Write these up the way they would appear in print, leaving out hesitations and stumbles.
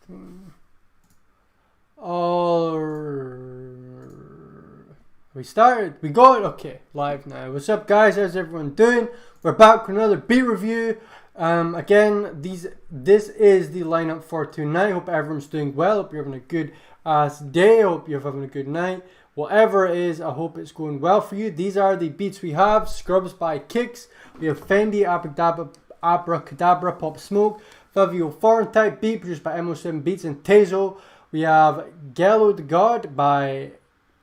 We started. We got it. Okay, live now. What's up, guys? How's everyone doing? We're back with another beat review. Again, this is the lineup for tonight. Hope everyone's doing well. Hope you're having a good day. Hope you're having a good night. Whatever it is, I hope it's going well for you. These are the beats we have. Scrubs by Kicks. We have Fendi, Abracadabra, Pop Smoke. Fabio Foreign Type beat produced by MO7 Beats and Tezo. We have Gello the God by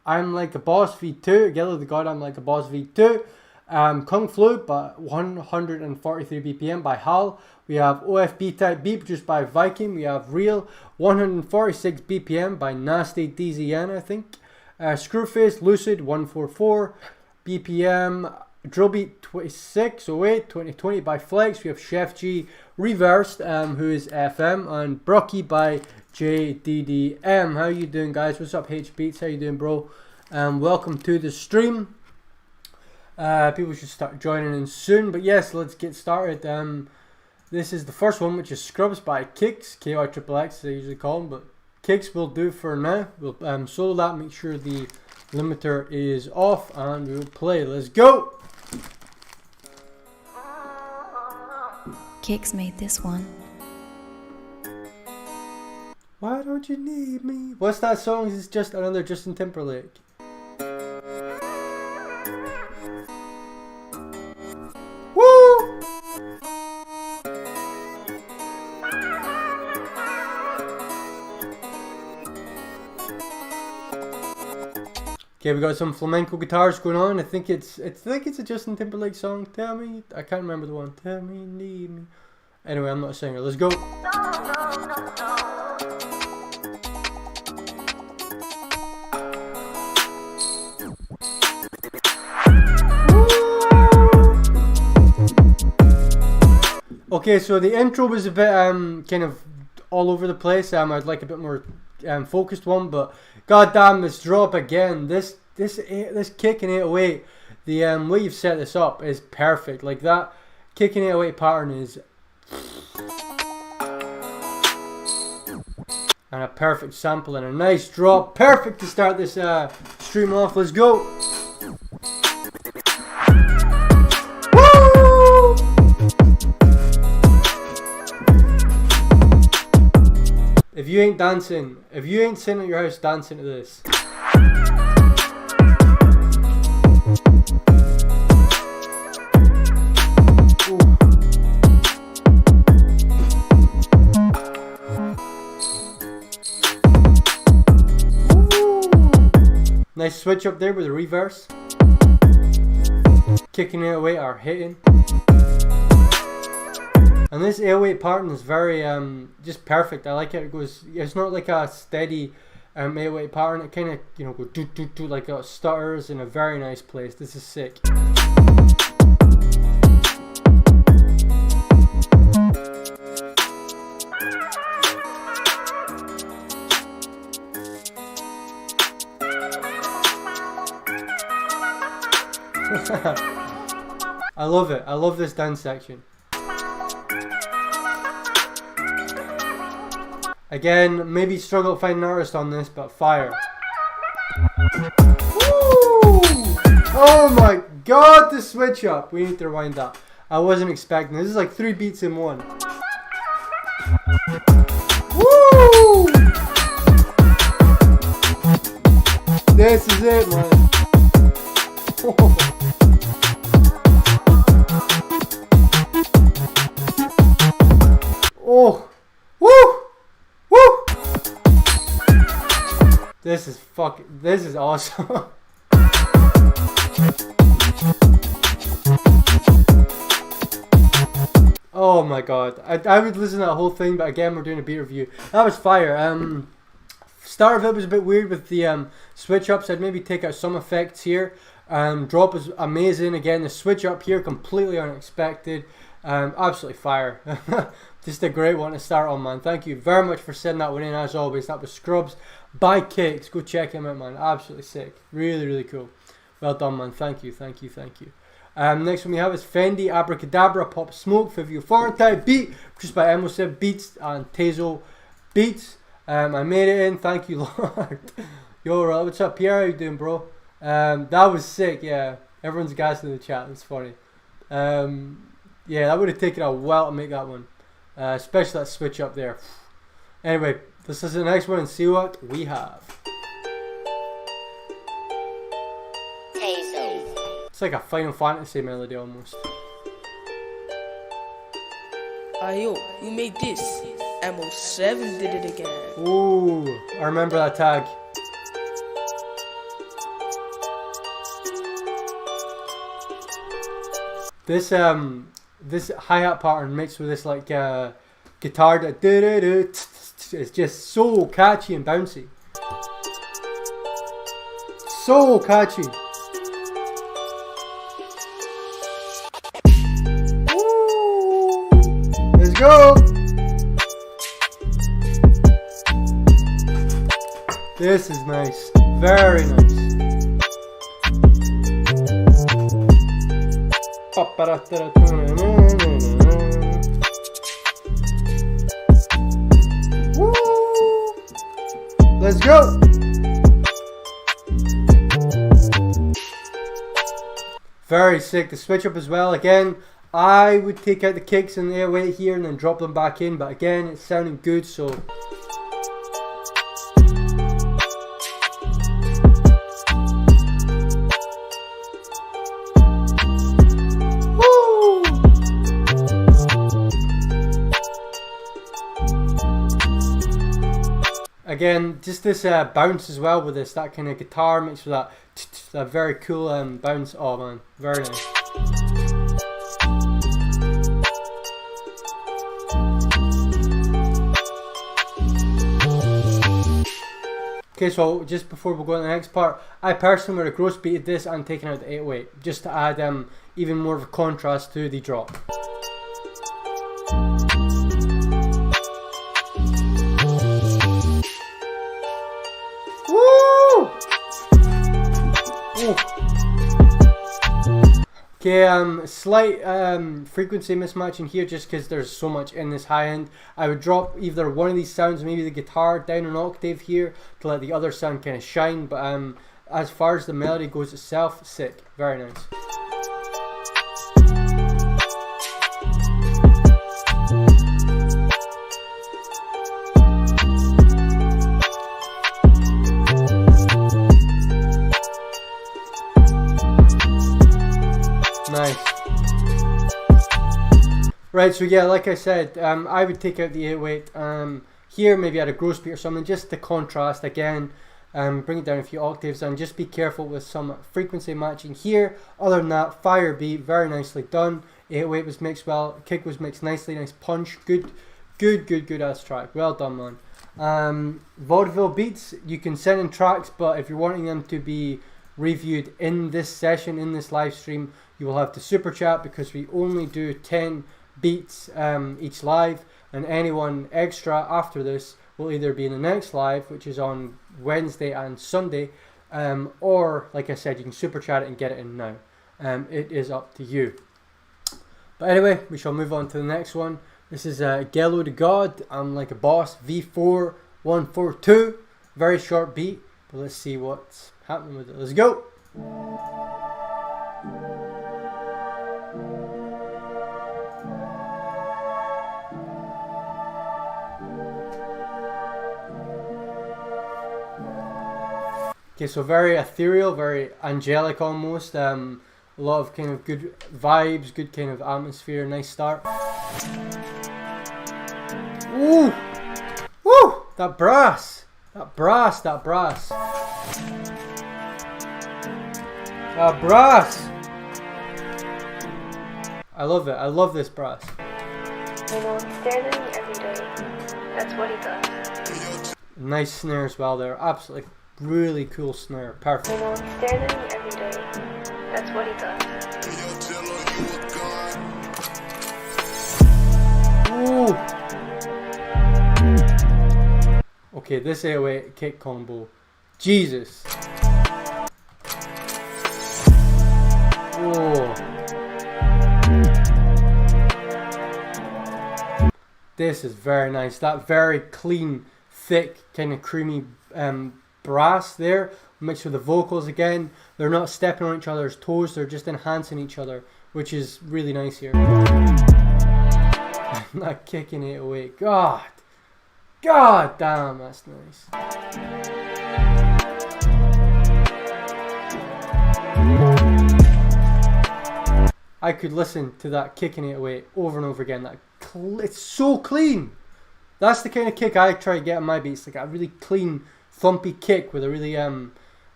I'm Like a Boss V2. Gello the God, I'm Like a Boss V2. Kung Flu by 143 BPM by Hal. We have OFB Type beat produced by Viking. We have Real 146 BPM by Nasty DZN, I think. Screwface Lucid 144 BPM. Drillbeat 2608 2020 by Flex. We have Chef G Reversed, who is FM, and Brocky by JDDM. How you doing, guys? What's up, H Beats? How you doing, bro? Welcome to the stream. People should start joining in soon, but yes, let's get started. This is the first one, which is Scrubs by Kicks, KYXXX as I usually call them, but Kicks will do for now. We'll solo that, make sure the limiter is off, and we'll play. Let's go! Kicks made this one. Why don't you need me? What's that song? Is it just another Justin Timberlake? Woo! Okay, we got some flamenco guitars going on. I think it's a Justin Timberlake song. Tell me, I can't remember the one. Tell me, need me. Anyway, I'm not a singer. Let's go. Okay, so the intro was a bit kind of all over the place. I'd like a bit more focused one, but goddamn, this drop again. This kick in 808. The way you've set this up is perfect. Like that kick in 808 pattern is, and a perfect sample and a nice drop. Perfect to start this stream off. Let's go. If you ain't dancing, if you ain't sitting at your house dancing to this. Ooh. Nice switch up there with the reverse. Kicking it away or hitting. And this 808 pattern is very just perfect. I like it. It goes. It's not like a steady 808 pattern. It kind of goes do do do like it stutters in a very nice place. This is sick. I love it. I love this dance section. Again, maybe struggle to find an artist on this, but fire. Woo! Oh my god, the switch up. We need to rewind that. I wasn't expecting this. This is like 3 beats in one. Woo! This is it, man. Oh. Woo! This is awesome. Oh my god. I would listen to that whole thing, but again, we're doing a beat review. That was fire. Start of it was a bit weird with the switch ups. I'd maybe take out some effects here. Drop is amazing. Again, the switch up here, completely unexpected. Absolutely fire. Just a great one to start on, man. Thank you very much for sending that one in, as always. That was Scrubs by Kicks. Go check him out, man. Absolutely sick. Really, really cool. Well done, man. Thank you, thank you, thank you. Next one we have is Fendi, Abracadabra, Pop Smoke, Fabio Foreign Type beat, produced by MO7 Beats and Tezo. beats. I made it in. Thank you, Lord. Yo, what's up, Pierre? How you doing, bro? That was sick. Yeah, everyone's gassing in the chat. That's funny. Yeah, that would have taken a while to make that one, especially that switch up there. Anyway, this is the next one and see what we have. It's like a Final Fantasy melody almost. Ayo, you made this. Ammo 7 did it again. Ooh, I remember that tag. This hi-hat pattern mixed with this like guitar that it's just so catchy and bouncy. So catchy. Woo! Let's go. This is nice. Very nice. Woo! Let's go. Very sick. The switch up as well. Again, I would take out the kicks and the 808 here and then drop them back in, but again, it's sounding good, so again, just this bounce as well with this, that kind of guitar mixed with that very cool bounce. Oh man, very nice. Okay, so just before we go on the next part, I personally would have gross beated this and taken out the 808 just to add even more of a contrast to the drop. Okay, slight frequency mismatch in here just because there's so much in this high end. I would drop either one of these sounds, maybe the guitar down an octave here to let the other sound kind of shine, but as far as the melody goes itself, sick, very nice. Nice. Right, so yeah, like I said, I would take out the 808 here, maybe add a gross beat or something, just to contrast again, bring it down a few octaves, and just be careful with some frequency matching here. Other than that, fire beat, very nicely done. 808 was mixed well, kick was mixed nicely, nice punch, good ass track, well done, man. Vaudeville beats, you can send in tracks, but if you're wanting them to be reviewed in this session, in this live stream, you will have to super chat, because we only do 10 beats each live, and anyone extra after this will either be in the next live, which is on Wednesday and Sunday, or like I said, you can super chat it and get it in now. It is up to you. But anyway, we shall move on to the next one. This is Gello the God, I'm Like a Boss V4 142, very short beat, but let's see what's happening with it. Let's go. Okay, so very ethereal, very angelic almost. A lot of kind of good vibes, good kind of atmosphere, nice start. Ooh! Woo! That brass! That brass! That brass! That brass! I love it. I love this brass. You know, he stares at me every day. That's what he does. Nice snare as well there. Absolutely really cool snare. Perfect. You know, he stares at me every day. That's what he does. Ooh. Okay, this 808 kick combo. Jesus. Oh. This is very nice. That very clean, thick, kind of creamy brass there, mixed with the vocals again. They're not stepping on each other's toes, they're just enhancing each other, which is really nice here. I'm not kicking 808. God damn, that's nice. I could listen to that kicking 808 over and over again. It's so clean. That's the kind of kick I try to get on my beats, like a really clean, thumpy kick with a really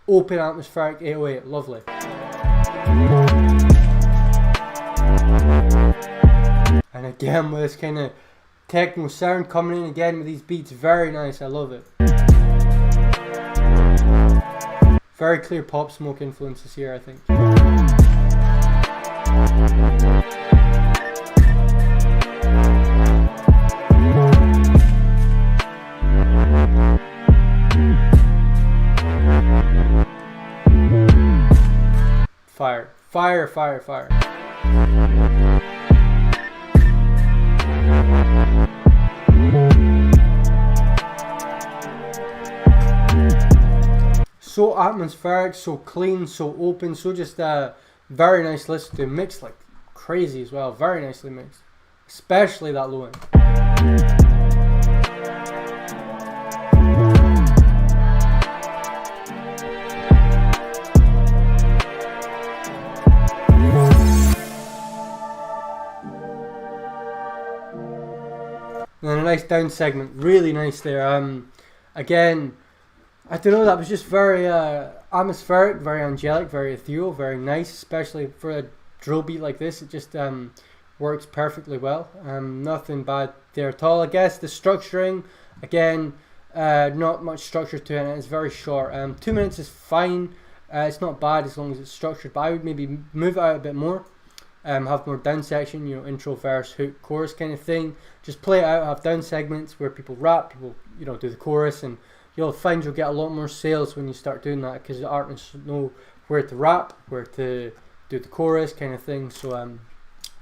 open, atmospheric 808. Lovely. And again with this kind of techno sound coming in again with these beats, very nice. I love it. Very clear Pop Smoke influences here, I think. Fire, fire, fire, fire. So atmospheric, so clean, so open, so just very nice listen to. Mixed like crazy as well, very nicely mixed. Especially that low end. And a nice down segment, really nice there. Again, I don't know, that was just very atmospheric, very angelic, very ethereal, very nice, especially for a drill beat like this. It just works perfectly well. Nothing bad there at all. I guess the structuring, again, not much structure to it, and it's very short. 2 minutes is fine. It's not bad as long as it's structured, but I would maybe move it out a bit more. Have more down section, you know, intro, verse, hook, chorus kind of thing. Just play it out, have down segments where people rap, people, you know, do the chorus, and you'll find you'll get a lot more sales when you start doing that, because the artists know where to rap, where to do the chorus kind of thing. So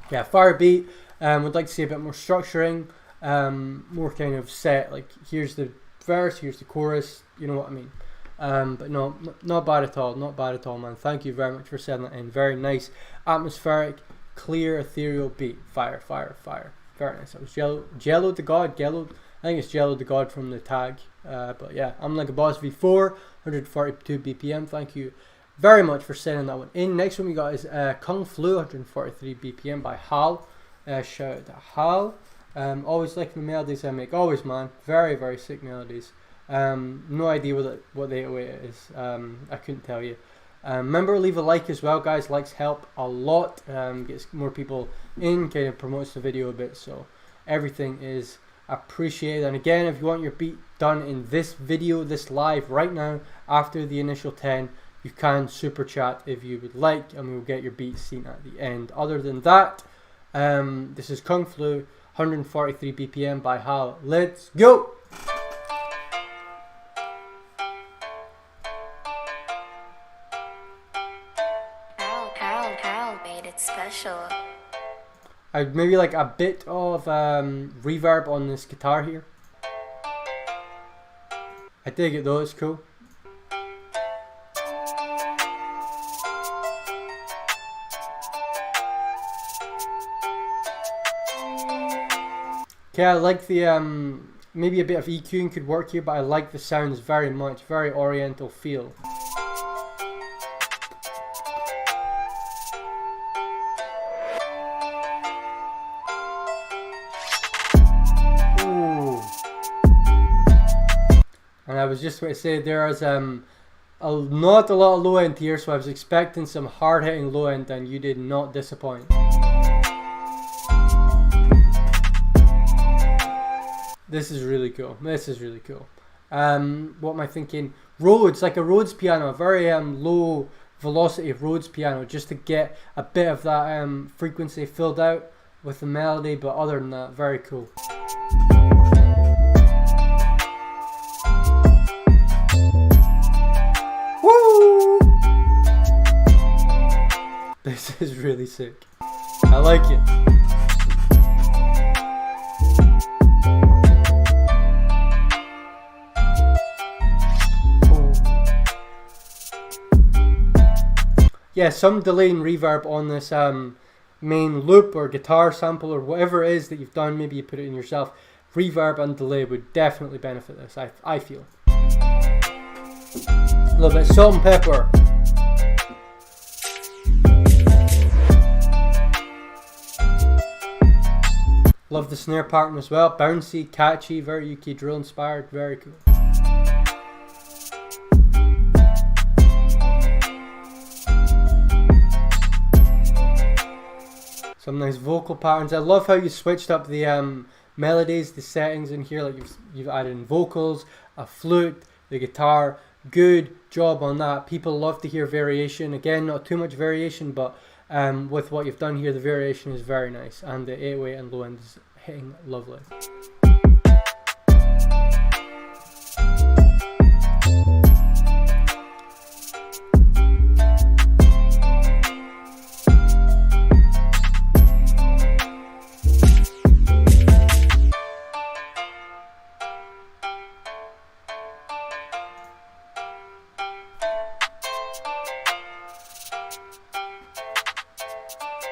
yeah, fire beat. Would like to see a bit more structuring, more kind of set, like here's the verse, here's the chorus, you know what I mean. But no, not bad at all, not bad at all, man. Thank you very much for sending that in. Very nice, atmospheric, clear, ethereal beat. Fire, fire, fire. Very nice. It was Jello the God, Jello. I think it's Jello the God from the tag. But yeah, I'm like a boss V4, 142 BPM. Thank you very much for sending that one in. Next one we got is Kung Flu, 143 BPM by Hal. Shout out to Hal. Always liking the melodies I make. Always, man. Very, very sick melodies. No idea what the 808 is. I couldn't tell you. Remember, leave a like as well, guys. Likes help a lot. Gets more people in, kind of promotes the video a bit. So everything is appreciated. And again, if you want your beat done in this video, this live right now, after the initial 10, you can super chat if you would like, and we will get your beat seen at the end. Other than that, this is Kung Flu, 143 BPM by Hal. Let's go. Hal made it special. I'd maybe like a bit of reverb on this guitar here. I dig it though, it's cool. Okay, I like the maybe a bit of EQing could work here, but I like the sounds very much, very oriental feel. And I was just going to say, there's not a lot of low end here, so I was expecting some hard hitting low end, and you did not disappoint. This is really cool. This is really cool. What am I thinking? Rhodes, like a Rhodes piano, a very low velocity Rhodes piano, just to get a bit of that frequency filled out with the melody. But other than that, very cool. Woo! This is really sick. I like it. yeah, some delay and reverb on this main loop or guitar sample or whatever it is that you've done. Maybe you put it in yourself. Reverb and delay would definitely benefit this, I feel. A little bit of salt and pepper. Love the snare pattern as well. Bouncy, catchy, very UK drill inspired, very cool. Some nice vocal patterns. I love how you switched up the melodies, the settings in here. Like you've added in vocals, a flute, the guitar. Good job on that. People love to hear variation. Again, not too much variation, but with what you've done here, the variation is very nice, and the 808 and low end is hitting lovely.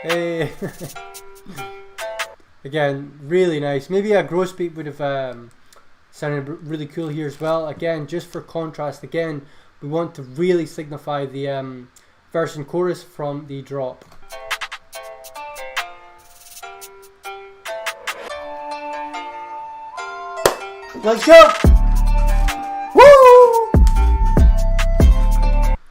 Hey. Again, really nice. Maybe a gross beat would have sounded really cool here as well. Again, just for contrast, again, we want to really signify the verse and chorus from the drop. Let's go! Woo!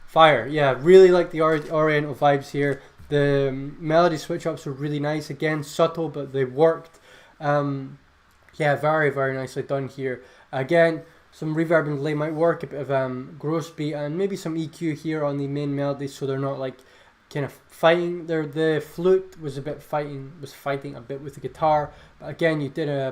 Fire. Yeah, really like the Oriental vibes here. The melody switch ups were really nice. Again, subtle, but they worked. Yeah, very, very nicely done here. Again, some reverb and delay might work. A bit of gross beat and maybe some EQ here on the main melody, so they're not like kind of fighting. The flute was fighting a bit with the guitar. But again, you did a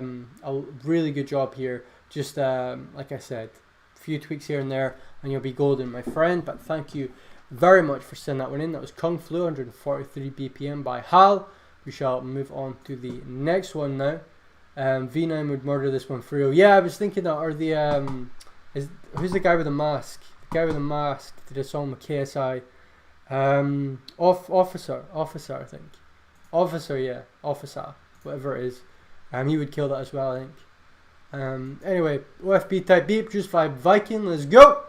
really good job here. Just like I said, a few tweaks here and there, and you'll be golden, my friend. But thank you very much for sending that one in. That was Kung Flu 143 BPM by Hal. We shall move on to the next one now. V9 would murder this one for real. Yeah, I was thinking that. Or the who's the guy with the mask? The guy with the mask did a song with KSI. Officer, I think. Officer, whatever it is. He would kill that as well, I think. Anyway, OFB type beat produced by Viking. Let's go.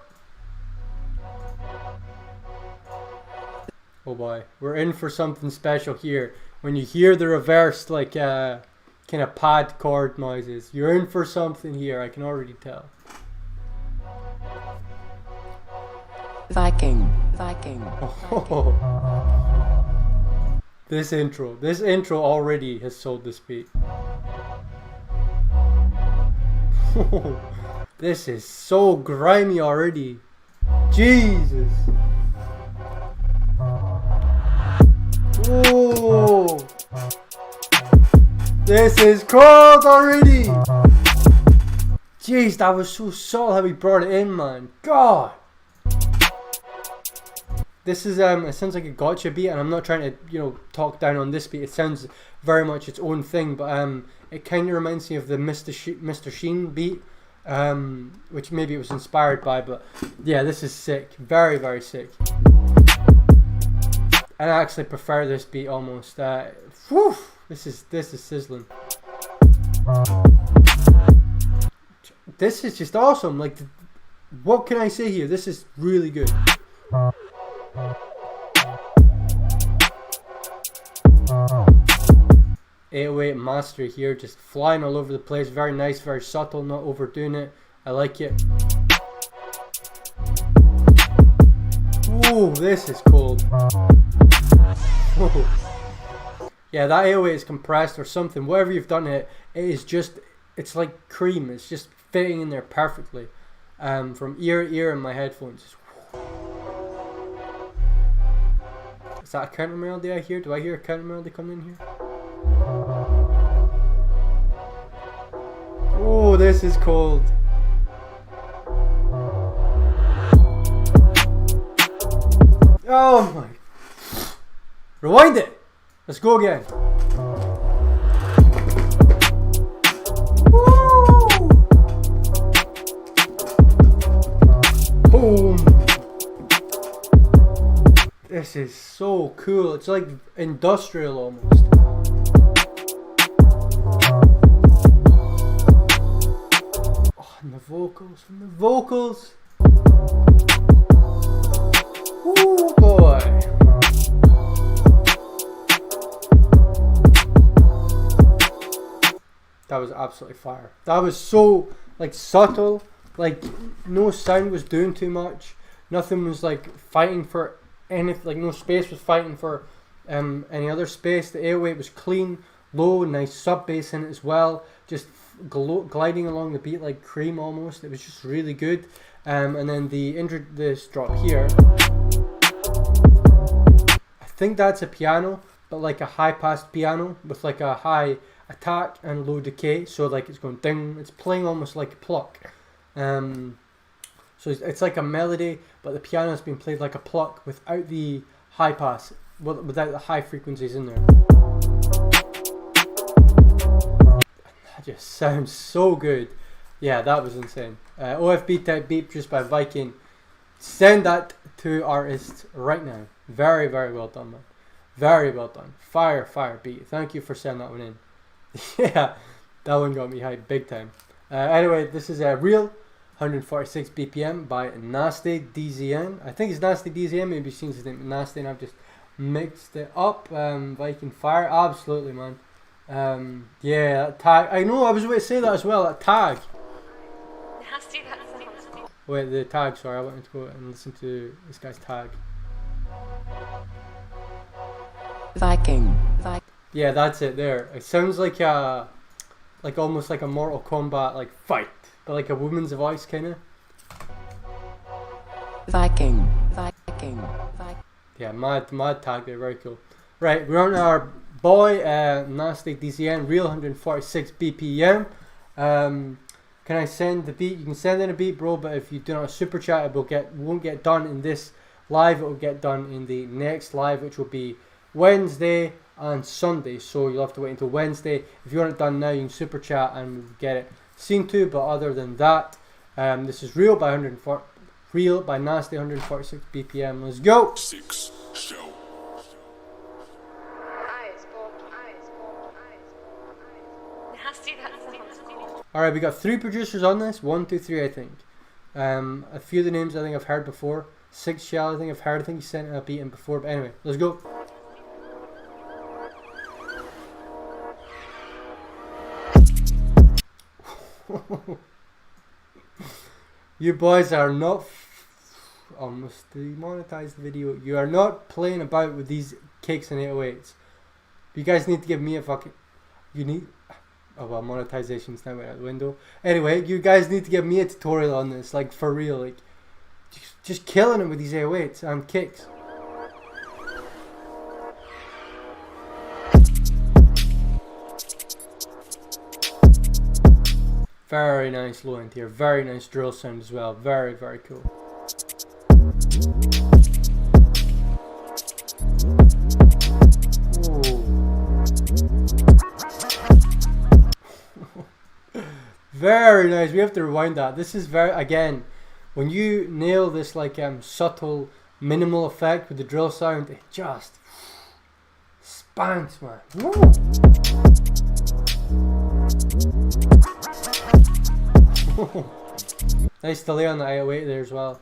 Oh boy, we're in for something special here. When you hear the reversed, like, kind of pad chord noises, you're in for something here, I can already tell. Viking. Oh. This intro already has sold this beat. This is so grimy already. Jesus. Oh, this is cold already. Jeez, that was so subtle how he brought it in, man. God. This is it sounds like a gotcha beat, and I'm not trying to talk down on this beat. It sounds very much its own thing, but it kind of reminds me of the Mr. Sheen beat, which maybe it was inspired by. But yeah, this is sick. Very, very sick. I actually prefer this beat almost. Whew, this is sizzling. This is just awesome. Like, what can I say here? This is really good. 808 master here, just flying all over the place. Very nice, very subtle, not overdoing it. I like it. Ooh, this is cold. Yeah, that 808 is compressed or something. Whatever you've done it is just, it's like cream. It's just fitting in there perfectly. From ear to ear in my headphones. Is that a counter melody I hear? Do I hear a counter melody coming in here? Oh, this is cold. Oh my. Rewind it. Let's go again. Woo! Boom. This This is so cool. It's like industrial almost. Oh, and the vocals, from the vocals. Ooh, boy. That was absolutely fire. That was so like subtle. Like no sound was doing too much. Nothing was like fighting for anything. Like no space was fighting for any other space. The 808 was clean, low, nice sub bass in it as well. Just gliding along the beat like cream almost. It was just really good. And then this drop here. I think that's a piano, but like a high pass piano with like a high attack and low decay. So like it's going ding. It's playing almost like a pluck. So it's like a melody, but the piano has been played like a pluck without the high pass, without the high frequencies in there. That just sounds so good. Yeah, that was insane. OFB type beat produced by Viking. Send that to artists right now. Very, very well done, man. Very well done. Fire beat. Thank you for sending that one in. Yeah, that one got me hyped big time. Anyway, this is a real 146 BPM by Nasty DZN. I think it's Nasty DZN. Maybe you've seen his name Nasty, and I've just mixed it up. Viking Fire, absolutely, man. Yeah, that tag. I know. I was going to say that as well. That tag. Nasty, that sounds cool. Wait, the tag. Sorry, I wanted to go and listen to this guy's tag. Viking. Yeah, that's it. There. It sounds like almost like a Mortal Kombat like fight, but like a woman's voice kind of. Viking. Yeah, mad tag there. Very cool. Right, we're on our boy Nasty DCN, real 146 BPM. Can I send the beat? You can send in a beat, bro. But if you do not super chat, it won't get done in this live. It will get done in the next live, which will be Wednesday and Sunday. So you'll have to wait until Wednesday. If you want it done now, you can super chat and we'll get it seen to. But other than that, this is real by Nasty 146 BPM. Let's go. 6 show. Nasty, that sounds cool. Alright, we got 3 producers on this. 1, 2, 3, I think. A few of the names I think I've heard before. 6 Shell, I think I've heard. I think he sent a beat in before. But anyway, let's go. You boys are not almost demonetized the video. You are not playing about with these kicks and 808s. You guys need to give me a fucking. Oh well, monetization's now out the window. Anyway, you guys need to give me a tutorial on this, like for real, like just killing it with these 808s and kicks. Very nice low end here, very nice drill sound as well, very, very cool. Very nice. We have to rewind that. This is very, again, when you nail this like subtle minimal effect with the drill sound, it just spanks, man. Woo. Nice delay on the 808 there as well.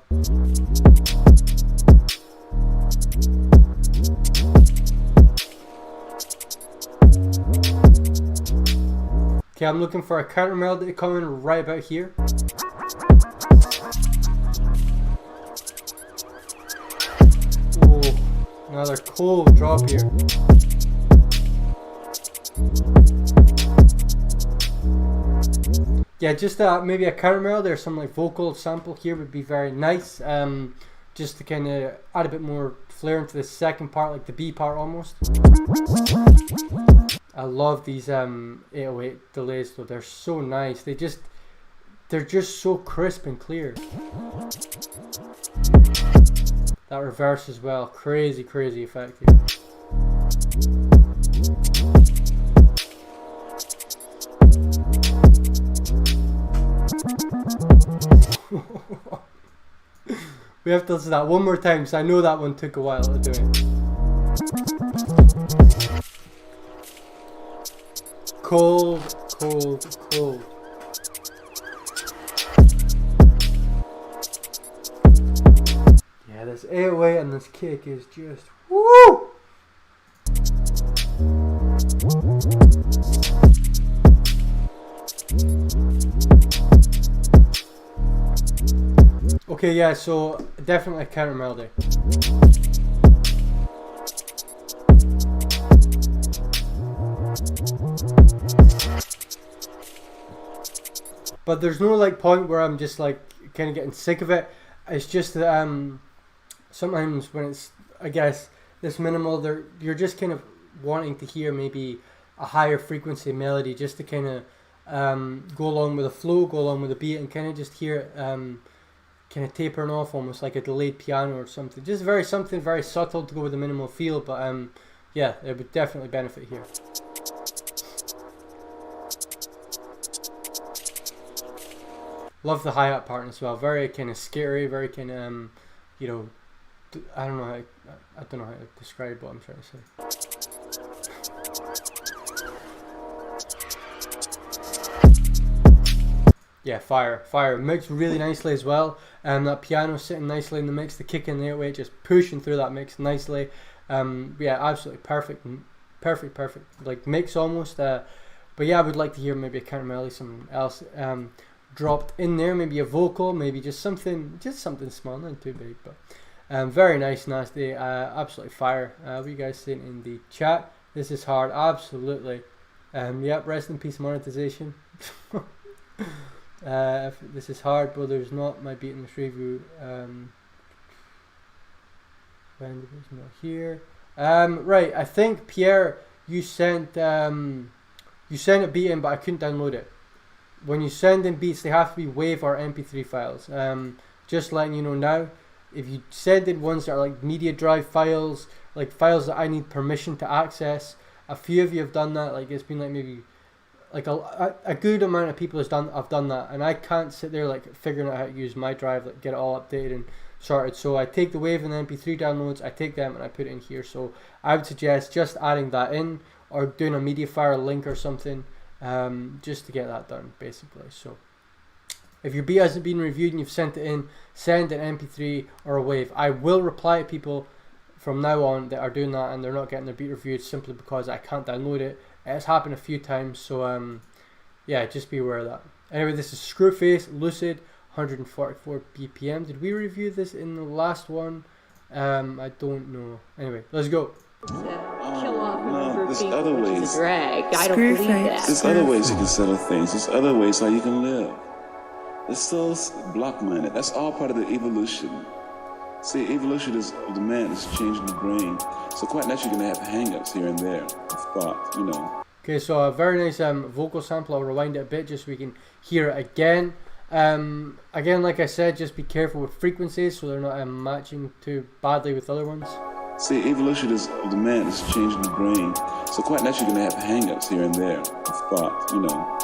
Okay, I'm looking for a counter melody coming right about here. Oh, another cool drop here. Yeah, just maybe a counter melody or some like vocal sample here would be very nice. Just to kind of add a bit more flair into the second part, like the B part almost. I love these 808 delays though. They're so nice. They're just so crisp and clear. That reverse as well. Crazy effect here. We have to listen to that one more time, because I know that one took a while to do it. Cold, cold, cold. Yeah, this 808 and this kick is just woo! Okay, yeah, so definitely a counter melody. But there's no like point where I'm just like kind of getting sick of it. It's just that sometimes when it's, I guess, this minimal, you're just kind of wanting to hear maybe a higher frequency melody just to kind of go along with the flow, go along with the beat, and kind of just hear it kind of tapering off almost like a delayed piano or something. Just something very subtle to go with the minimal feel, but yeah, it would definitely benefit here. Love the hi-hat part as well. Very kind of scary, very kind of you know, I don't know how to describe what I'm trying to say. Yeah, fire mixed really nicely as well. That piano sitting nicely in the mix, the kick in the 808 just pushing through that mix nicely. Yeah, absolutely perfect, like mix almost. But yeah, I would like to hear maybe a counter melody, something else dropped in there, maybe a vocal, maybe just something small, not too big, but very nice, nasty, absolutely fire. What are you guys saying in the chat? This is hard, absolutely. Yep, rest in peace monetization. This is hard, but there's not my beat in this review. When it's not here. Right, I think Pierre, you sent a beat in, but I couldn't download it. When you send in beats, they have to be WAV or MP3 files. Just letting you know now. If you send in ones that are like media drive files, like files that I need permission to access, a few of you have done that. Like it's been like maybe like a good amount of people have done that, and I can't sit there like figuring out how to use my drive, like get it all updated and sorted. So I take the WAV and the MP3 downloads, I take them and I put it in here. So I would suggest just adding that in or doing a MediaFire link or something, just to get that done basically. So if your beat hasn't been reviewed and you've sent it in, send an MP3 or a WAV. I will reply to people from now on that are doing that and they're not getting their beat reviewed simply because I can't download it. It's happened a few times, so yeah, just be aware of that. Anyway, this is Screwface Lucid, 144 BPM. Did we review this in the last one? I don't know. Anyway, let's go. Kill off No, there's people, other which is ways. a drag. I don't believe that. There's other ways you can settle things. There's other ways how you can live. It's so block-minded. That's all part of the evolution. See, evolution is of the man. It's changing the brain. So quite naturally, you're going to have hang-ups here and there of thought, you know. Okay, so a very nice vocal sample. I'll rewind it a bit just so we can hear it again. Again, like I said, just be careful with frequencies so they're not matching too badly with other ones. See, evolution is of the man. It's changing the brain. So quite naturally, you're going to have hang-ups here and there of thought, you know.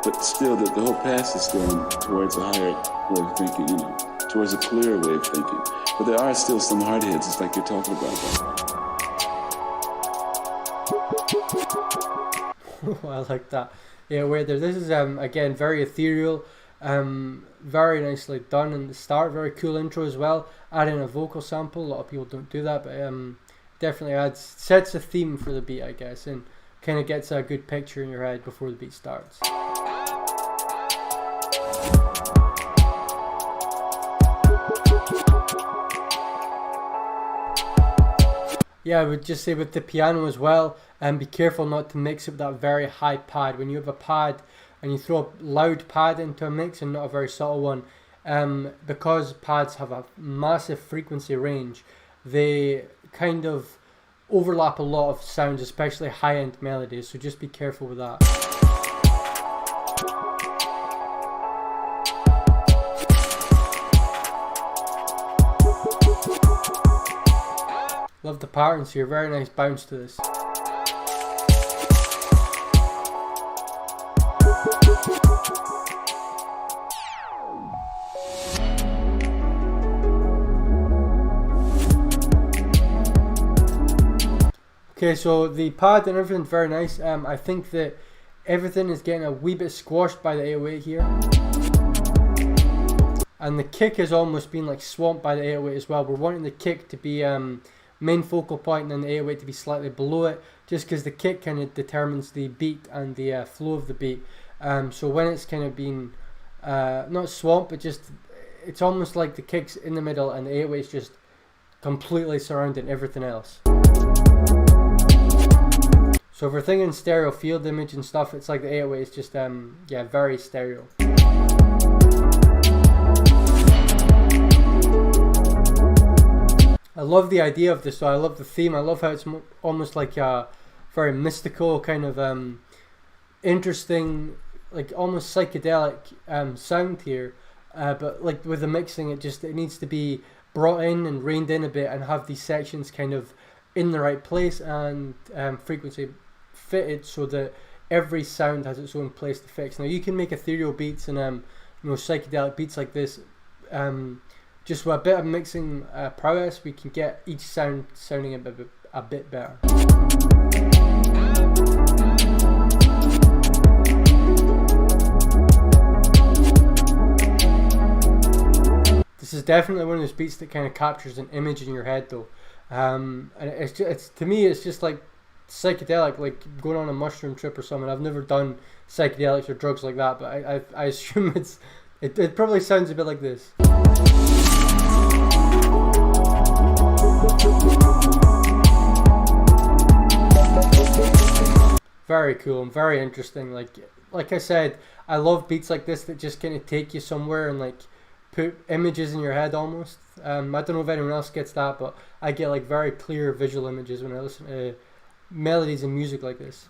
But still, the whole past is going towards a higher way of thinking, you know, towards a clearer way of thinking. But there are still some hard heads, just like you're talking about. I like that. Yeah, where there. This is again very ethereal, very nicely done in the start. Very cool intro as well. Adding a vocal sample. A lot of people don't do that, but definitely sets a theme for the beat, I guess, and kind of gets a good picture in your head before the beat starts. Yeah, I would just say with the piano as well, be careful not to mix it with that very high pad. When you have a pad and you throw a loud pad into a mix and not a very subtle one, because pads have a massive frequency range, they kind of overlap a lot of sounds, especially high-end melodies, so just be careful with that. Love the patterns here, very nice bounce to this. Okay, so the pad and everything's very nice. I think that everything is getting a wee bit squashed by the 808 here. And the kick has almost been like swamped by the 808 as well. We're wanting the kick to be main focal point and then the 808 to be slightly below it, just because the kick kind of determines the beat and the flow of the beat. So when it's kind of been not swamped, but just it's almost like the kick's in the middle and the 808 is just completely surrounding everything else. So if we're thinking stereo field image and stuff, it's like the 808 is just yeah, very stereo. I love the idea of this, so I love the theme. I love how it's almost like a very mystical kind of interesting, like almost psychedelic sound here. But like with the mixing, it needs to be brought in and reined in a bit and have these sections kind of in the right place and frequency fitted so that every sound has its own place to fix. Now you can make ethereal beats and you know, psychedelic beats like this. Just with a bit of mixing prowess, we can get each sound sounding a bit better. This is definitely one of those beats that kind of captures an image in your head, though. And it's to me, it's just like psychedelic, like going on a mushroom trip or something. I've never done psychedelics or drugs like that, but I assume it probably sounds a bit like this. Very cool and very interesting. Like I said, I love beats like this that just kind of take you somewhere and like put images in your head almost. I don't know if anyone else gets that, but I get like very clear visual images when I listen to melodies and music like this.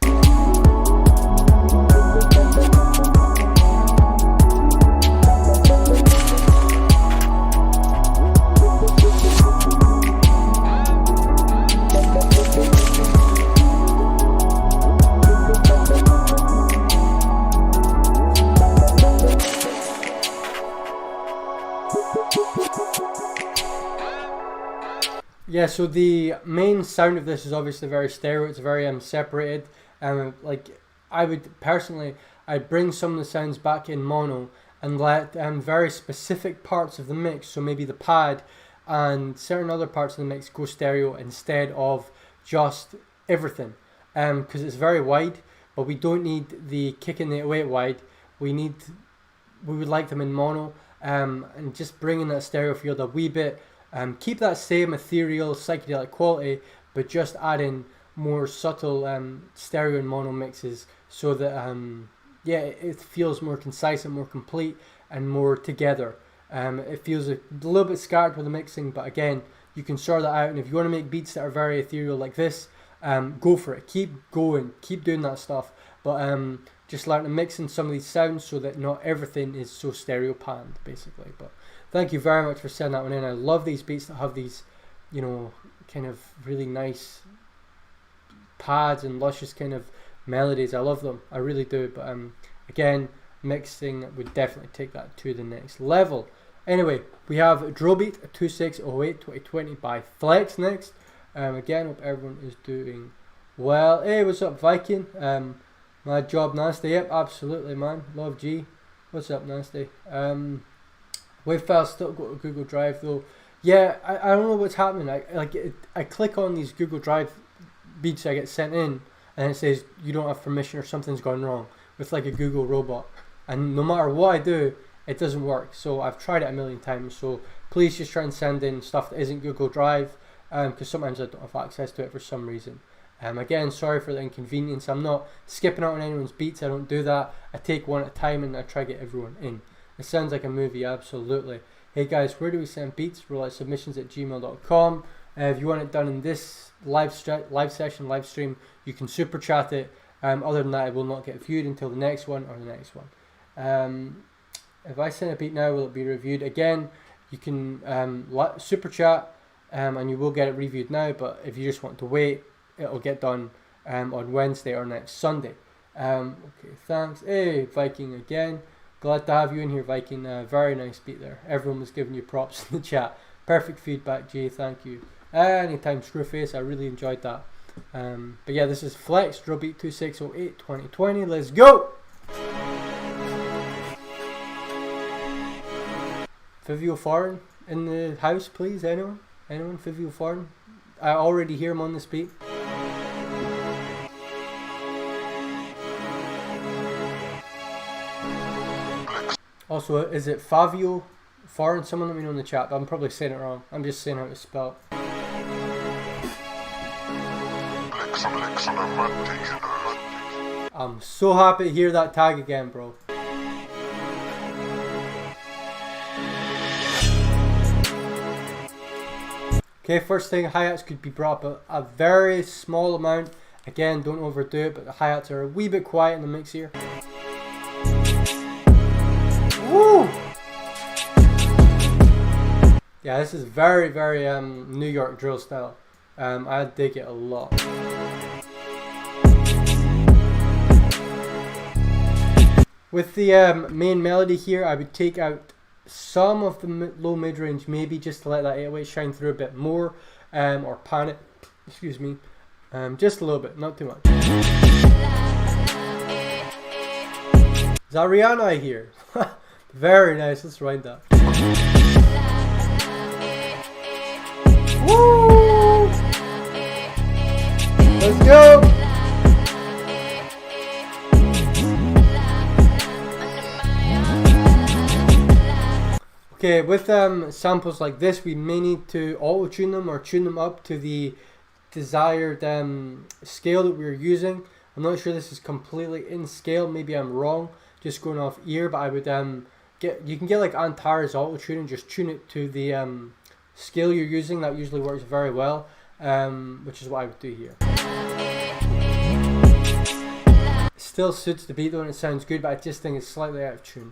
Yeah, so the main sound of this is obviously very stereo. It's very separated. Like I would personally, I'd bring some of the sounds back in mono and let very specific parts of the mix, so maybe the pad and certain other parts of the mix, go stereo instead of just everything. Because it's very wide, but we don't need the kick and the 808 wide. We would like them in mono, and just bringing that stereo field a wee bit. Keep that same ethereal psychedelic quality, but just add in more subtle stereo and mono mixes so that yeah, it feels more concise and more complete and more together. It feels a little bit scattered with the mixing, but again, you can sort that out. And if you want to make beats that are very ethereal like this, go for it. Keep going, keep doing that stuff. But just learn to mix in some of these sounds so that not everything is so stereo panned, basically. But thank you very much for sending that one in. I love these beats that have these, you know, kind of really nice pads and luscious kind of melodies. I love them, I really do. But again, mixing would definitely take that to the next level. Anyway, we have Drillbeat 2608 2020 by Flex next. Again, hope everyone is doing well. Hey, what's up, Viking? My job, Nasty. Yep, absolutely, man. Love G. What's up, Nasty? Wave files still go to Google Drive though. Yeah, I don't know what's happening. I click on these Google Drive beats I get sent in, and it says you don't have permission or something's gone wrong with like a Google robot. And no matter what I do, it doesn't work. So I've tried it a million times. So please just try and send in stuff that isn't Google Drive, because sometimes I don't have access to it for some reason. Again, sorry for the inconvenience. I'm not skipping out on anyone's beats. I don't do that. I take one at a time and I try to get everyone in. It sounds like a movie, absolutely. Hey guys, where do we send beats? Rxllout@submissions@gmail.com. If you want it done in this live stream, you can super chat it. Other than that, it will not get viewed until the next one or the next one. If I send a beat now, will it be reviewed? Again, you can super chat and you will get it reviewed now, but if you just want to wait, it'll get done on Wednesday or next Sunday. Okay, thanks. Hey, Viking again. Glad to have you in here, Viking. Very nice beat there. Everyone was giving you props in the chat. Perfect feedback, Jay. Thank you. Anytime, Screwface. I really enjoyed that. But yeah, this is Flex, drill beat 2608 2020. Let's go! Vivio Foreign in the house, please. Anyone? Vivio Foreign? I already hear him on this beat. Also, is it Favio Foreign? Someone let me know in the chat. I'm probably saying it wrong. I'm just saying how to spell it. I'm so happy to hear that tag again, bro. Okay, first thing, hi-hats could be brought up a very small amount. Again, don't overdo it, but the hi-hats are a wee bit quiet in the mix here. Woo! Yeah, this is very, very New York drill style. I dig it a lot. With the main melody here, I would take out some of the low mid-range, maybe just to let that 808 shine through a bit more, or pan it, excuse me, just a little bit, not too much. Is that Rihanna I hear? Very nice, let's ride that. Woo! Let's go! Okay, with samples like this, we may need to auto-tune them or tune them up to the desired scale that we're using. I'm not sure this is completely in scale, maybe I'm wrong, just going off ear, but I would you can get like Antara's auto-tune and just tune it to the scale you're using. That usually works very well, which is what I would do here. It still suits the beat though and it sounds good, but I just think it's slightly out of tune.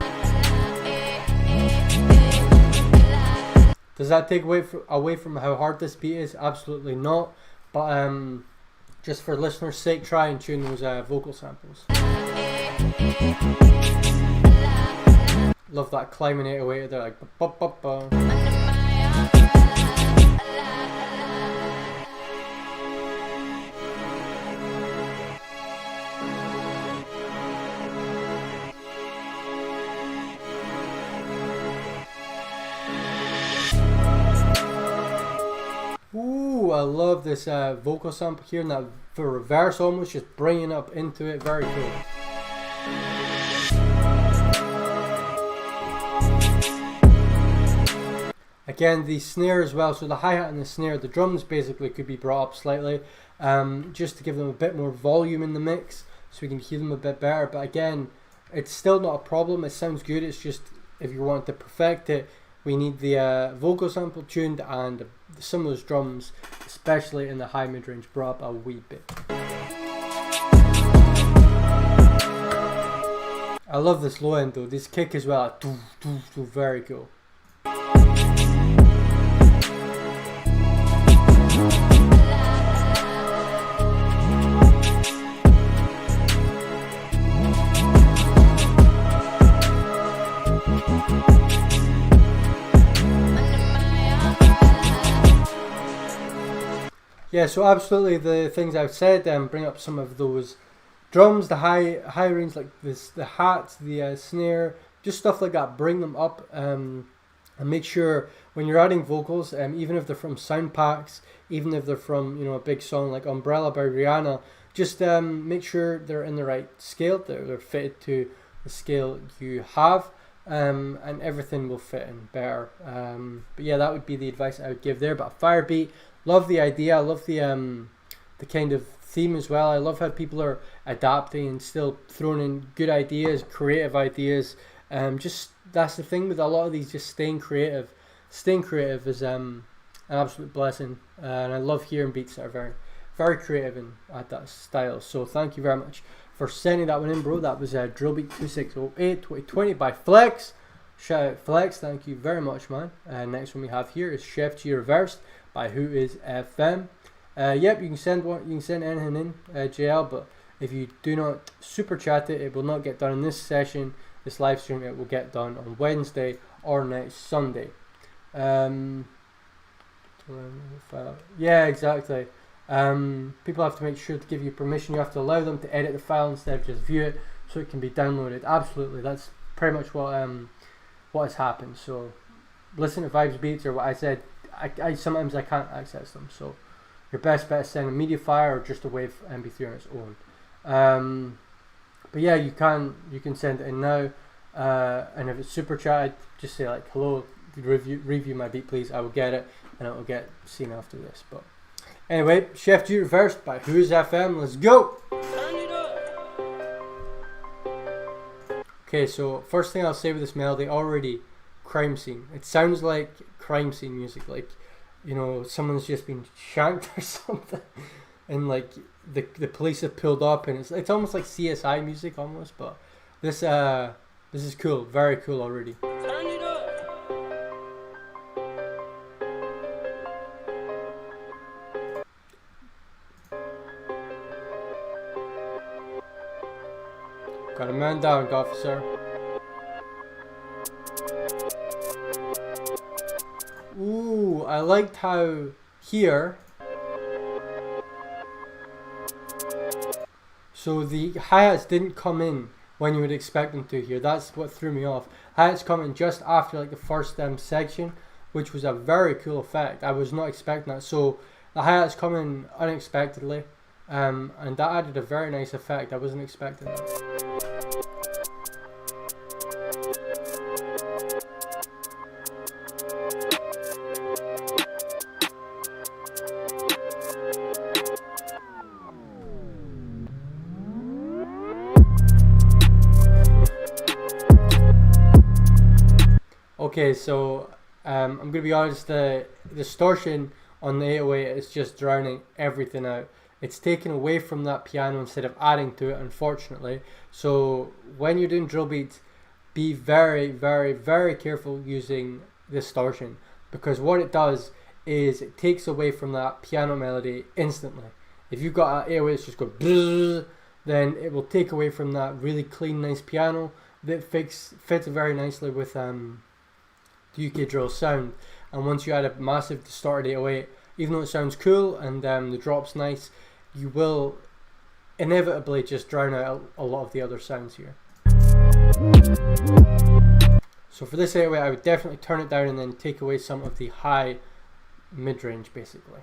Does that take away from how hard this beat is? Absolutely not. But just for listeners' sake, try and tune those vocal samples. Love that climbing 808 there, like ba ba ba ba. Ooh, I love this vocal sample here and that reverse almost, just bringing up into it, very cool. Again, the snare as well, so the hi-hat and the snare, the drums basically could be brought up slightly, just to give them a bit more volume in the mix, so we can hear them a bit better, but again, it's still not a problem, it sounds good, it's just, if you want to perfect it, we need the vocal sample tuned and some of those drums, especially in the high mid-range, brought up a wee bit. I love this low end though, this kick as well, very cool. Yeah, so absolutely the things I've said, bring up some of those drums, the high range like this, the hats, the snare, just stuff like that. Bring them up and make sure when you're adding vocals, even if they're from sound packs, even if they're from a big song like Umbrella by Rihanna, just make sure they're in the right scale, they're fitted to the scale you have, and everything will fit in better. But yeah, that would be the advice I would give there. But a fire beat. Love the idea. I love the kind of theme as well. I love how people are adapting and still throwing in good ideas, creative ideas. Just that's the thing with a lot of these. Just staying creative. Staying creative is an absolute blessing, and I love hearing beats that are very, very creative and at that style. So thank you very much for sending that one in, bro. That was Drillbeat 2608 2020 by Flex. Shout out Flex. Thank you very much, man. Next one we have here is Chef G Reversed by Who Is FM. Yep, you can send anything in, JL, but if you do not super chat it, it will not get done in this session, this live stream. It will get done on Wednesday or next Sunday. Yeah, exactly. People have to make sure to give you permission. You have to allow them to edit the file instead of just view it, so it can be downloaded. Absolutely, that's pretty much what has happened. So listen to Vibes Beats, or what I said. I sometimes I can't access them, so your best bet is send a media file or just a WAV MP3 on its own. But yeah, you can send it in now, and if it's super chatted, just say like, hello, review my beat please. I will get it, and it will get seen after this. But anyway, Chef G Reversed by Who's FM. Let's go. Okay, so first thing I'll say with this melody, already crime scene. It sounds like crime scene music, like, you know, someone's just been shanked or something, and like the police have pulled up, and it's almost like CSI music almost. But this is cool, very cool already. Got a man down, officer. Ooh, I liked how here, so the hi-hats didn't come in when you would expect them to here. That's what threw me off. Hi-hats come in just after like the first section, which was a very cool effect. I was not expecting that. So the hi-hats come in unexpectedly, and that added a very nice effect. I wasn't expecting that. Okay, so I'm going to be honest, the distortion on the 808 is just drowning everything out. It's taken away from that piano instead of adding to it, unfortunately. So when you're doing drill beats, be very, very, very careful using distortion, because what it does is it takes away from that piano melody instantly. If you've got an 808 just go bzzz, then it will take away from that really clean, nice piano that fits very nicely with UK drill sound. And once you add a massive distorted 808, even though it sounds cool and the drop's nice, you will inevitably just drown out a lot of the other sounds here. So for this 808, I would definitely turn it down and then take away some of the high mid-range basically.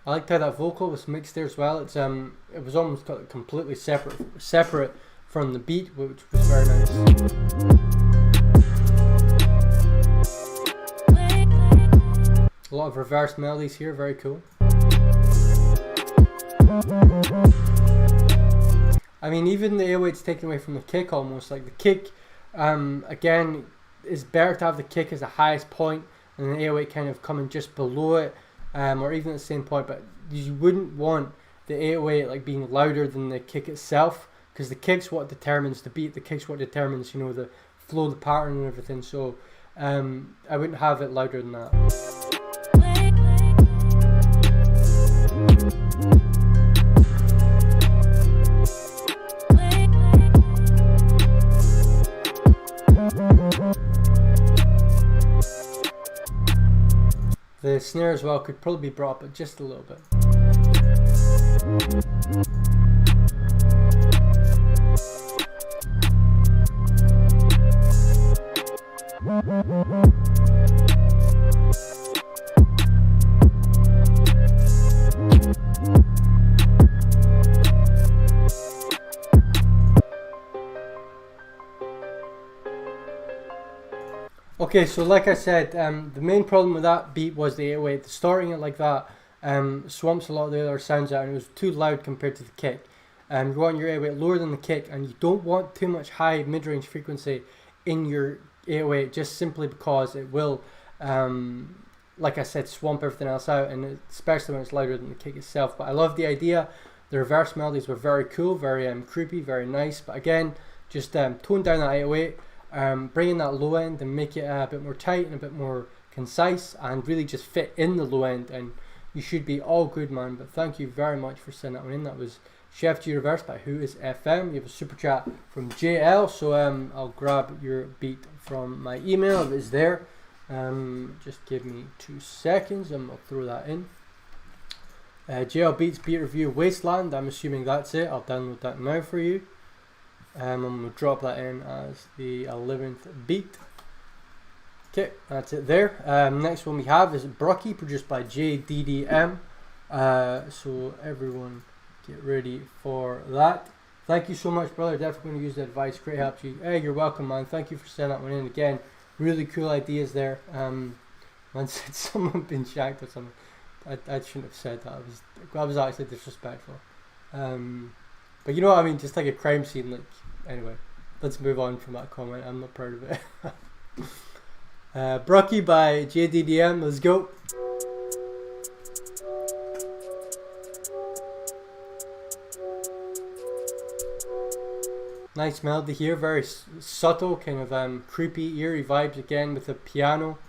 I liked how that vocal was mixed there as well. It was almost completely separate from the beat, which was very nice. A lot of reverse melodies here, very cool. I mean, even the 808's taken away from the kick almost. Like the kick, again, is better to have the kick as the highest point and the 808 kind of coming just below it. Or even at the same point, but you wouldn't want the 808 like being louder than the kick itself, because the kick's what determines the beat. The kick's what determines, you know, the flow, the pattern, and everything. So I wouldn't have it louder than that. The snare as well could probably be brought up just a little bit. Okay, so like I said, the main problem with that beat was the 808. Starting it like that swamps a lot of the other sounds out, and it was too loud compared to the kick. You want your 808 lower than the kick, and you don't want too much high mid-range frequency in your 808, just simply because it will, like I said, swamp everything else out, and especially when it's louder than the kick itself. But I love the idea. The reverse melodies were very cool, very creepy, very nice. But again, just tone down that 808. Bring in that low end and make it a bit more tight and a bit more concise, and really just fit in the low end, and you should be all good, man. But thank you very much for sending that one in. That was Chef G Reverse by Who Is FM. We have a super chat from JL, so I'll grab your beat from my email if it's there. Just give me 2 seconds and I'll throw that in. JL Beats beat review Wasteland. I'm assuming that's it. I'll download that now for you. I'm going to drop that in as the 11th beat. Okay, that's it there. Next one we have is Brucky, produced by JDDM. So everyone get ready for that. Thank you so much, brother. Definitely going to use the advice. Great help, G. Hey, you're welcome, man. Thank you for sending that one in again. Really cool ideas there. Man said someone been shagged or something. I shouldn't have said that. I was actually disrespectful. But you know what I mean? Just like a crime scene. Like, anyway, let's move on from that comment. I'm not proud of it. Brucky by JDDM. Let's go. Nice melody here, very subtle, kind of creepy, eerie vibes again with the piano.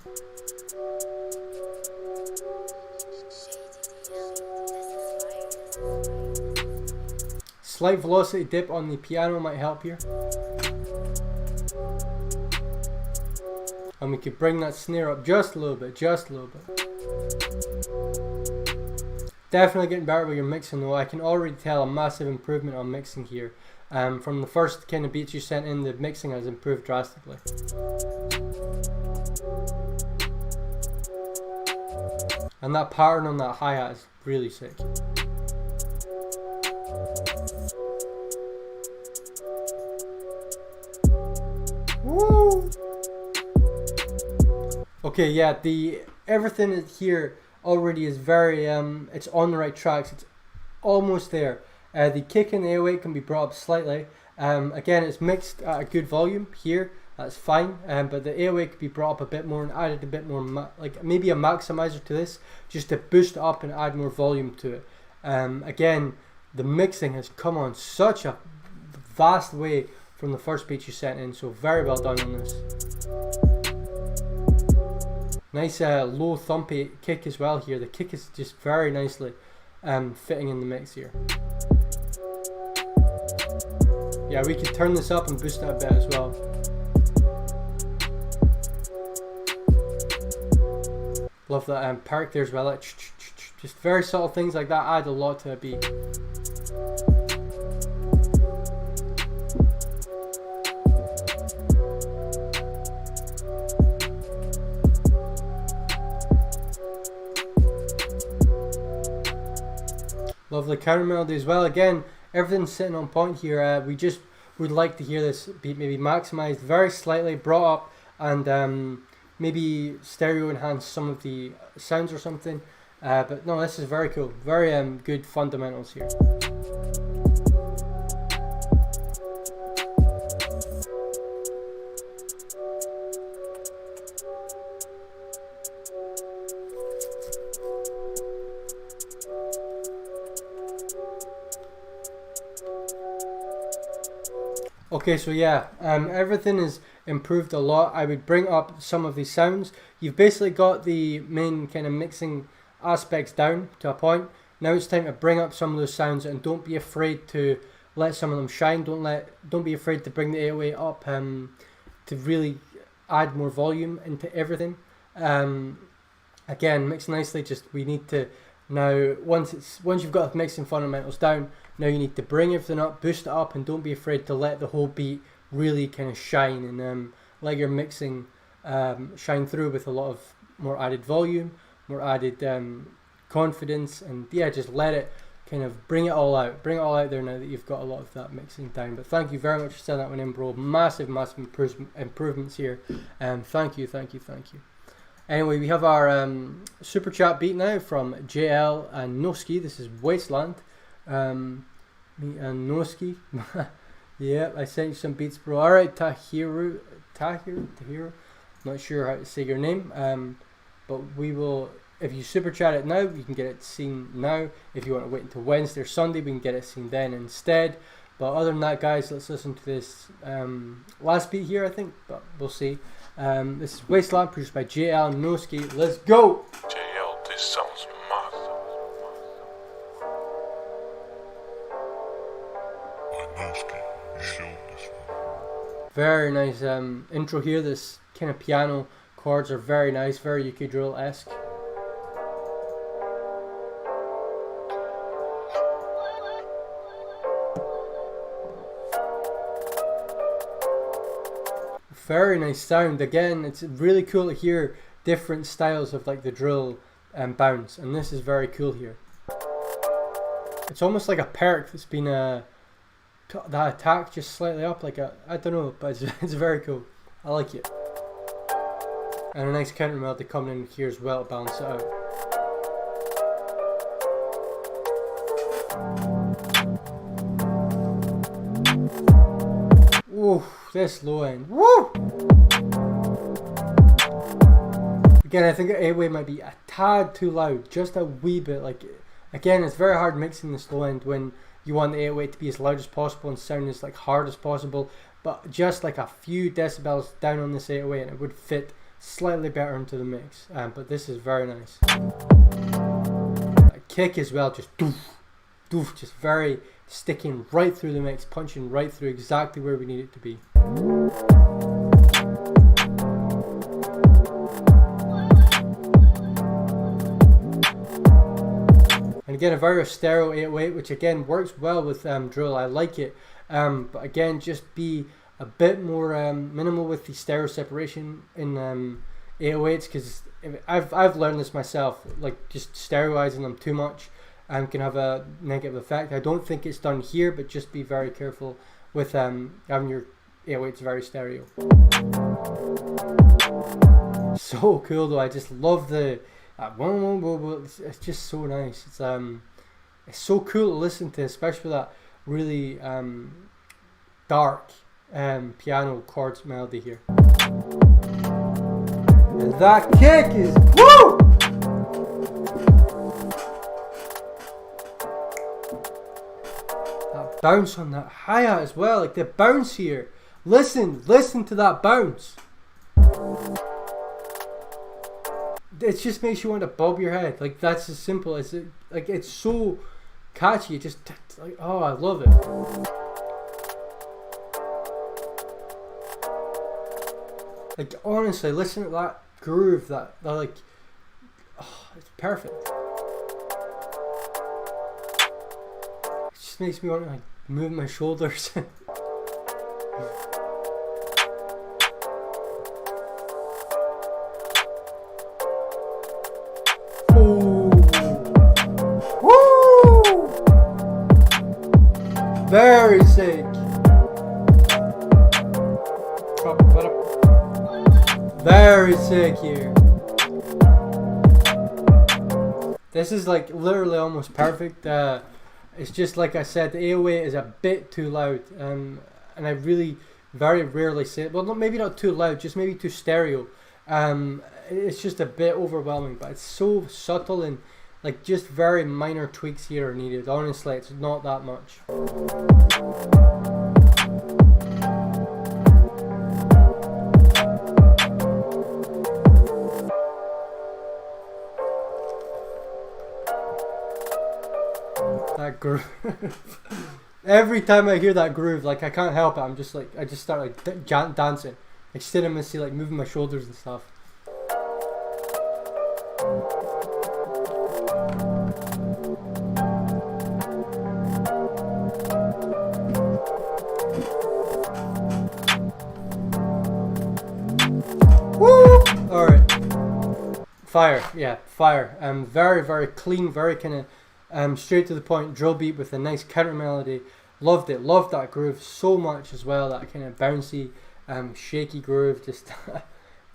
Slight velocity dip on the piano might help here. And we could bring that snare up just a little bit, Definitely getting better with your mixing though. I can already tell a massive improvement on mixing here. From the first kind of beats you sent in, the mixing has improved drastically. And that pattern on that hi-hat is really sick. Woo! Okay, yeah, everything here already is very it's on the right tracks. It's almost there. The kick and the 808 can be brought up slightly. Again, it's mixed at a good volume here. That's fine. But the 808 could be brought up a bit more and added a bit more, like maybe a maximizer to this, just to boost it up and add more volume to it. Again, the mixing has come on such a vast way from the first beat you sent in. So very well done on this. Nice low thumpy kick as well here. The kick is just very nicely fitting in the mix here. Yeah, we could turn this up and boost that a bit as well. Love that park there as well. Like, just very subtle things like that add a lot to a beat. Lovely counter melody as well. Again, everything's sitting on point here. We just would like to hear this beat maybe maximized very slightly, brought up, and maybe stereo enhance some of the sounds or something. But no, this is very cool. Very good fundamentals here. Okay, so yeah, everything is improved a lot. I would bring up some of these sounds. You've basically got the main kind of mixing aspects down to a point. Now it's time to bring up some of those sounds, and don't be afraid to let some of them shine. Don't be afraid to bring the 808 up to really add more volume into everything. Again, mix nicely. Just we need to now once you've got the mixing fundamentals down. Now you need to bring everything up, boost it up, and don't be afraid to let the whole beat really kind of shine and let your mixing shine through with a lot of more added volume, more added confidence, and yeah, just let it kind of bring it all out there now that you've got a lot of that mixing down. But thank you very much for sending that one in, bro. Massive improvements here. Thank you. Anyway, we have our super chat beat now from JL and Noski. This is Wasteland. Me and Noski. Yeah, I sent you some beats, bro. Alright, Tahiru. Not sure how to say your name. But we will, if you super chat it now, you can get it seen now. If you want to wait until Wednesday or Sunday, we can get it seen then instead. But other than that, guys, let's listen to this last beat here, I think. But we'll see. This is Wasteland, produced by JL and Noski. Let's go! JL, this sounds mad. Very nice intro here. This kind of piano chords are very nice, very UK drill-esque. Very nice sound. Again, it's really cool to hear different styles of like the drill and bounce, and this is very cool here. It's almost like a perk that's been that attack just slightly up, like I don't know, but it's very cool. I like it. And a nice counter melody coming in here as well to balance it out. Ooh, this low end. Woo! Again, I think the 8-way might be a tad too loud, just a wee bit. Like, again, it's very hard mixing this low end when you want the 8-way to be as loud as possible and sound as like hard as possible. But just like a few decibels down on this 8-way, and it would fit slightly better into the mix. But this is very nice. That kick as well, just doof, doof, just very sticking right through the mix, punching right through exactly where we need it to be. And again, a very stereo 808, which again works well with drill. I like it, but again, just be a bit more minimal with the stereo separation in 808s, because I've learned this myself. Like, just stereoizing them too much can have a negative effect. I don't think it's done here, but just be very careful with having your 808s very stereo. So cool though. I just love the it's just so nice. It's so cool to listen to, especially that really dark piano chords melody here. And that kick is woo! That bounce on that hi-hat as well, like the bounce here. Listen to that bounce. It just makes you want to bob your head. Like, that's as simple as it. Like, it's so catchy. It just like, oh, I love it. Like, honestly, listen to that groove. That like, oh, it's perfect. It just makes me want to like move my shoulders. Very sick. Very sick here. This is like literally almost perfect. It's just like I said, the 808 is a bit too loud, and I really very rarely say it. Well, maybe not too loud, just maybe too stereo. It's just a bit overwhelming, but it's so subtle, and like just very minor tweaks here are needed. Honestly, it's not that much. That groove. Every time I hear that groove, like I can't help it. I'm just like, I just start like dancing, like synchronously, like moving my shoulders and stuff. Woo! Alright. Fire, yeah, fire. Very, very clean, very kind of straight to the point drill beat with a nice counter melody. Loved it, loved that groove so much as well. That kind of bouncy, shaky groove, just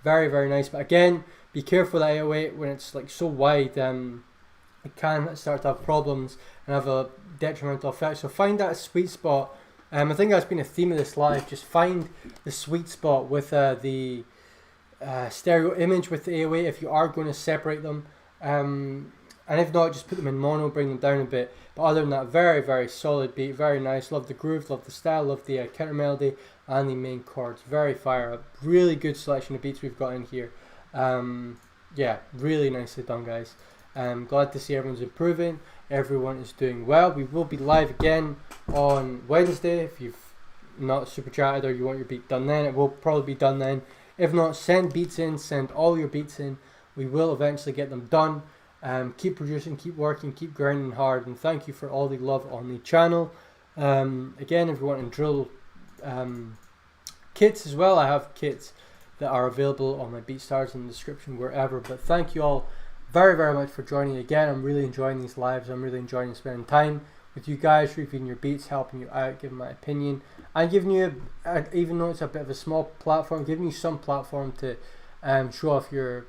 very, very nice. But again, be careful with that 808 when it's like so wide. It can start to have problems and have a detrimental effect. So find that sweet spot. I think that's been a theme of this live. Just find the sweet spot with the stereo image with the 808 if you are going to separate them. And if not, just put them in mono, bring them down a bit. But other than that, very, very solid beat, very nice. Love the groove, love the style, love the counter melody and the main chords. Very fire. A really good selection of beats we've got in here. Yeah, really nicely done, guys. Glad to see everyone's improving. Everyone is doing well. We will be live again on Wednesday. If you've not super chatted or you want your beat done then, it will probably be done then. If not, send beats in, send all your beats in. We will eventually get them done. Keep producing, keep working, keep grinding hard, and thank you for all the love on the channel. Again, if you want to drill kits as well, I have kits that are available on my BeatStars in the description, wherever. But thank you all very, very much for joining again. I'm really enjoying these lives. I'm really enjoying spending time with you guys, reviewing your beats, helping you out, giving my opinion, and giving you, even though it's a bit of a small platform, giving you some platform to show off your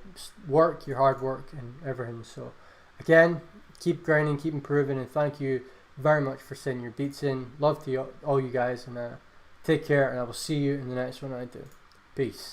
work, your hard work, and everything. So again, keep grinding, keep improving, and thank you very much for sending your beats in. Love to all you guys, and take care, and I will see you in the next one I do. Peace.